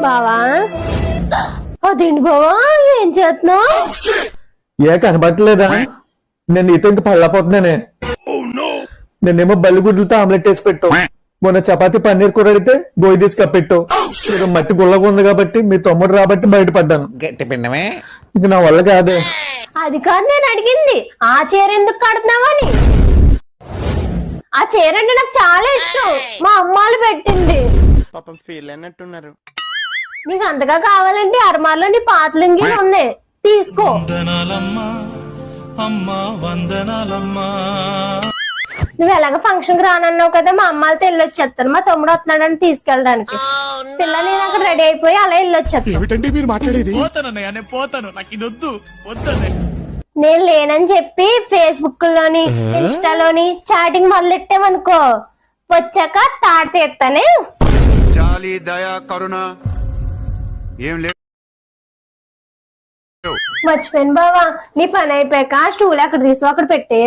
బావా అదేంటి బావా ఏం చేస్తున్నావు? ఏ కనబట్టలేదా? నేను నీతో ఇంక పళ్ళపోతున్నానే. నేనేమో బల్లిగుడ్లతో ఆమ్లెట్ వేసి పెట్టావు. మొన్న చపాతి పన్నీర్ కూర అడిగితే గోయి తీసి కప్పెట్టావు. మీరు మట్టి గుల్లగా ఉంది కాబట్టి మీ తమ్ముడు రాబట్టి బయటపడ్డాను. గట్టి పిండమే. ఇంక నా వల్ల కాదే. అది కాదు నేను అడిగింది, ఆ చీర ఎందుకు కడుతున్నావని. ఆ చీర అంటే నాకు చాలా ఇష్టం, మా అమ్మాలు పెట్టింది. పాపం ఫీల్ అయినట్టున్నారు. నీకు అంతగా కావాలంటే అరమార్లో నీ పాత లుంగీలు ఉన్నాయి, తీసుకో. నువ్వు ఎలాగ ఫంక్షన్ కి రానన్నావు కదా, మా అమ్మాలతో వెళ్ళొచ్చేస్తాను. మా తమ్ముడు వస్తున్నాడని తీసుకెళ్ళడానికి. పిల్ల నేను అక్కడ రెడీ అయిపోయి అలా వెళ్ళొచ్చేస్తాను. పోతాను, నాకు ఇది వద్దు. నేను లేనని చెప్పి ఫేస్బుక్ లోని ఇన్స్టాలోని చాటింగ్ మొదలెట్టామనుకో, వచ్చాక తాట తీస్తానే. జాలి దయా కరుణ ఏం లేదు. మర్చిపోయాను బావా, నీ పని అయిపోయాక స్టూల్ అక్కడ తీసు అక్కడ పెట్టే.